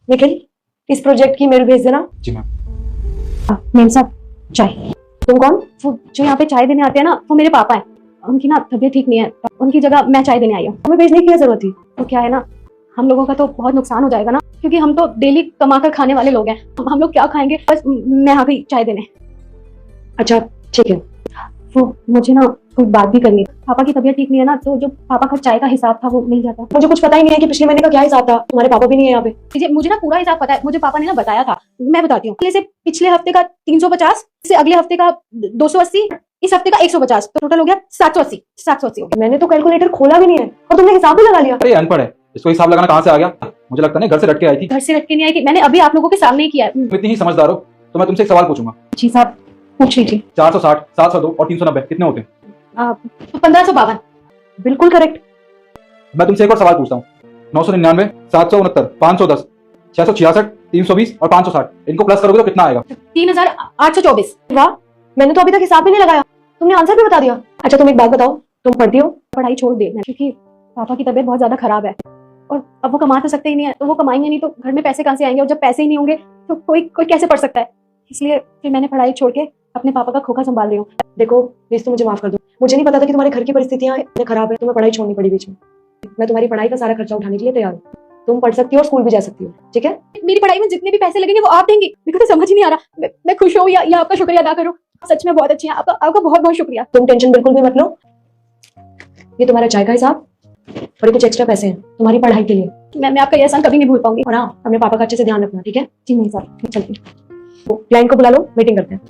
निखिल, इस प्रोजेक्ट की मेल भेज देना। जी मैम। मेम साहब, चाय। तुम कौन? वो जो यहाँ पे चाय देने आते हैं ना, वो मेरे पापा हैं। उनकी ना तबीयत ठीक नहीं है, उनकी जगह मैं चाय देने आई हूँ। हमें भेजने की क्या जरूरत थी? तो क्या है ना, हम लोगों का तो बहुत नुकसान हो जाएगा ना, क्योंकि हम तो डेली कमा कर खाने वाले लोग हैं। हम लोग क्या खाएंगे? बस मैं आ गई चाय देने। अच्छा ठीक है। वो मुझे ना कोई बात भी करनी है। पापा की तबीयत ठीक नहीं है ना, तो जो पापा का चाय का हिसाब था वो मिल जाता। मुझे कुछ पता ही नहीं है कि पिछले महीने का क्या हिसाब था। तुम्हारे पापा भी नहीं है यहाँ पे। मुझे ना पूरा हिसाब पता है, मुझे पापा ने ना बताया था। मैं बताती हूँ। से पिछले हफ्ते का 350, से अगले हफ्ते का 280, इस हफ्ते का 150, तो टोटल हो गया 780। 780 हो गया। मैंने तो कैलकुलेटर खोला भी नहीं है और तुमने हिसाब भी लगा लिया। अरे अनपढ़ है, इसको हिसाब लगाना कहाँ से आ गया? मुझे लगता है घर से रट के आई थी। घर से रट के नहीं आई थी, मैंने अभी आप लोगों के सामने ही किया है। तुम इतनी ही समझदार हो तो मैं तुमसे एक सवाल पूछूंगा। जी साहब, पूछ लीजिए। 460, 702 और 390 कितने होते हैं? 1552। बिल्कुल करेक्ट। मैं तुमसे एक और सवाल पूछता हूँ। 999, 769, 510, 666, 320 और 560, इनको प्लस करोगे तो कितना आएगा? 3824। वाह, मैंने तो अभी तक हिसाब भी नहीं लगाया, तुमने आंसर भी बता दिया। अच्छा तुम एक बात बताओ, तुम पढ़ती हो? पढ़ाई छोड़ दे, क्योंकि पापा की तबीयत बहुत ज्यादा खराब है और अब वो कमा तो सकते ही नहीं है, तो वो कमाएंगे नहीं तो घर में पैसे कहाँ से आएंगे, और जब पैसे ही नहीं होंगे तो कोई कोई कैसे पढ़ सकता है। इसलिए फिर मैंने पढ़ाई छोड़ के अपने पापा का खोखा संभाल रही हूँ। देखो प्लीज, तो मुझे माफ कर दो। मुझे नहीं पता था कि तुम्हारे घर की परिस्थितियां इतनी खराब है, तुम्हें पढ़ाई छोड़नी पड़ी बीच में। मैं तुम्हारी पढ़ाई का सारा खर्चा उठाने के लिए तैयार हूँ। तुम पढ़ सकती हो और स्कूल भी जा सकती हो, ठीक है? मेरी पढ़ाई में जितने भी पैसे लगेंगे वो आप देंगे। मेरे को तो समझ ही नहीं आ रहा, मैं खुश हूँ या आपका शुक्रिया अदा करूँ। सच में बहुत अच्छे हैं, आपका बहुत बहुत शुक्रिया। तुम टेंशन बिल्कुल भी मत लो। ये तुम्हारा चाय का हिसाब और कुछ एक्स्ट्रा पैसे हैं तुम्हारी पढ़ाई के लिए। मैं आपका ये एहसान कभी नहीं भूल पाऊंगी। और हाँ, अपने पापा का अच्छे से ध्यान रखना, ठीक है? जी नहीं साहब, चलती हूँ। क्लाइंट को बुला लो, मीटिंग करते हैं।